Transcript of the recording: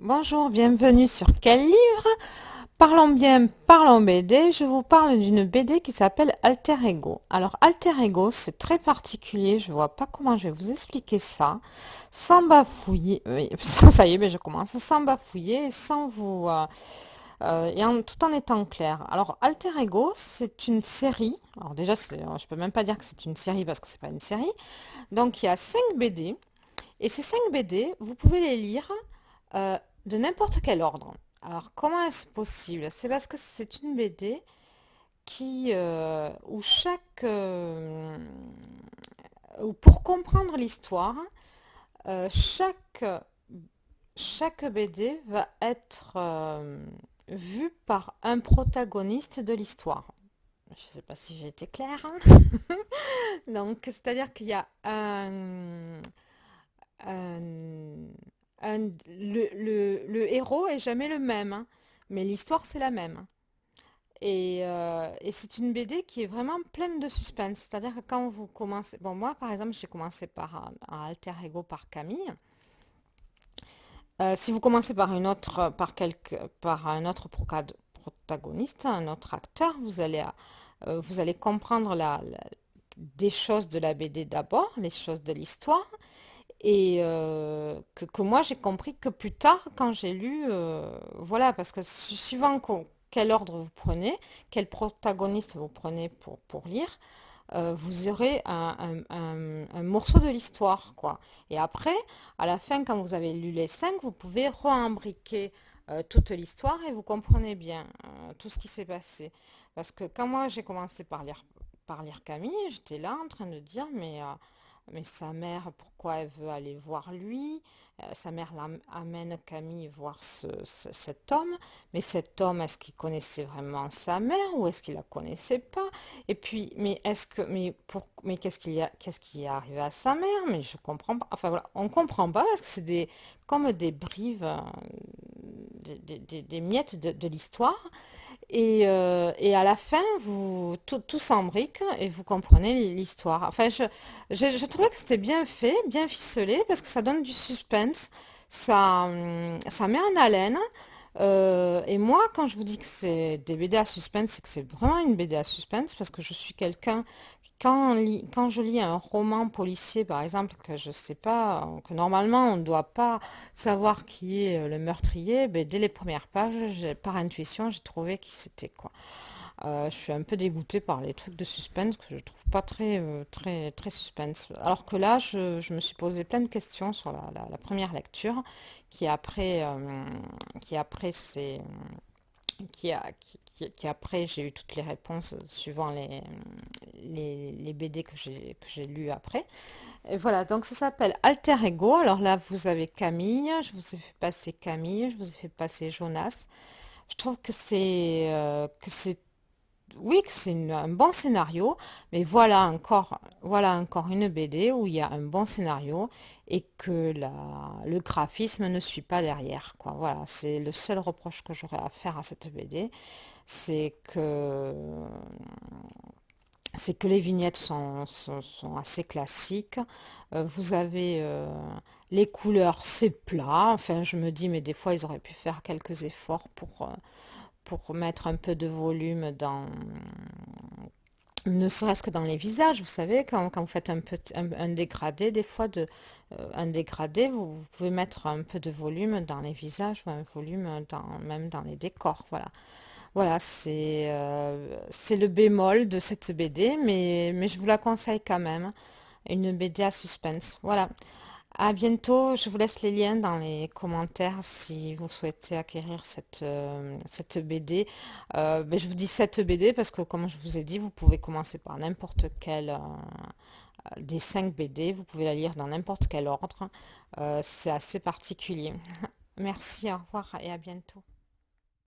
Bonjour, bienvenue sur Quel livre? Parlons bien, parlons BD. Je vous parle d'une BD qui s'appelle Alter Ego. Alors, Alter Ego, c'est très particulier. Je vois pas comment je vais vous expliquer ça sans bafouiller. Oui, ça y est, mais je commence. Sans bafouiller et sans vous tout en étant clair. Alors, Alter Ego, c'est une série. Alors déjà, je peux même pas dire que c'est une série parce que c'est pas une série. Donc, il y a 5 BD. Et ces 5 BD, vous pouvez les lire euh, de n'importe quel ordre. Alors, comment est-ce possible? C'est parce que c'est une BD où où pour comprendre l'histoire, euh, chaque, chaque BD va être vue par un protagoniste de l'histoire. Je ne sais pas si j'ai été claire, hein. Donc, c'est-à-dire qu'il y a un- le héros est jamais le même, hein, mais l'histoire c'est la même. Et c'est une BD qui est vraiment pleine de suspense. C'est-à-dire que quand vous commencez... Bon, moi, par exemple, j'ai commencé par un alter ego par Camille. Si vous commencez par par un autre protagoniste, un autre acteur, vous allez comprendre des choses de la BD d'abord, les choses de l'histoire, que moi j'ai compris que plus tard quand j'ai lu, voilà, parce que suivant quel ordre vous prenez, quel protagoniste vous prenez pour lire, vous aurez un morceau de l'histoire, quoi. Et après, à la fin, quand vous avez lu les 5, vous pouvez re-imbriquer toute l'histoire et vous comprenez bien tout ce qui s'est passé. Parce que quand moi j'ai commencé par lire Camille, j'étais là en train de dire, mais sa mère, pourquoi elle veut aller voir lui? Sa mère amène Camille voir cet homme, mais cet homme, est-ce qu'il connaissait vraiment sa mère ou est-ce qu'il la connaissait pas? Et puis, mais qu'est-ce qui est arrivé à sa mère? Mais je comprends pas. Enfin voilà, on comprend pas parce que comme des brives, des miettes de l'histoire. Et à la fin, tout s'embrique et vous comprenez l'histoire. Enfin, je trouvais que c'était bien fait, bien ficelé, parce que ça donne du suspense, ça met en haleine. Et moi, quand je vous dis que c'est des BD à suspense, c'est que c'est vraiment une BD à suspense, parce que je suis quelqu'un, quand je lis un roman policier, par exemple, que je sais pas, que normalement on ne doit pas savoir qui est le meurtrier, ben, dès les premières pages, par intuition, j'ai trouvé qui c'était, quoi. Je suis un peu dégoûtée par les trucs de suspense que je trouve pas très suspense. Alors que là, je me suis posé plein de questions sur la première lecture, qui après, qui après c'est, qui après j'ai eu toutes les réponses suivant les BD que j'ai lus après. Et voilà, donc ça s'appelle Alter Ego. Alors là, vous avez Camille, je vous ai fait passer Camille, je vous ai fait passer Jonas. Je trouve que c'est oui, que c'est un bon scénario, mais voilà encore une BD où il y a un bon scénario et que le graphisme ne suit pas derrière, quoi. Voilà, c'est le seul reproche que j'aurais à faire à cette BD, c'est que c'est que les vignettes sont assez classiques. Vous avez les couleurs, c'est plat. Enfin, je me dis, mais des fois, ils auraient pu faire quelques efforts pour mettre un peu de volume ne serait-ce que dans les visages. Vous savez, quand vous faites un dégradé, des fois, un dégradé, vous pouvez mettre un peu de volume dans les visages ou un volume même dans les décors. Voilà. Voilà, c'est le bémol de cette BD, mais je vous la conseille quand même. Une BD à suspense. Voilà. À bientôt. Je vous laisse les liens dans les commentaires si vous souhaitez acquérir cette BD. Ben, je vous dis cette BD parce que, comme je vous ai dit, vous pouvez commencer par n'importe quel des 5 BD. Vous pouvez la lire dans n'importe quel ordre. C'est assez particulier. Merci, au revoir et à bientôt.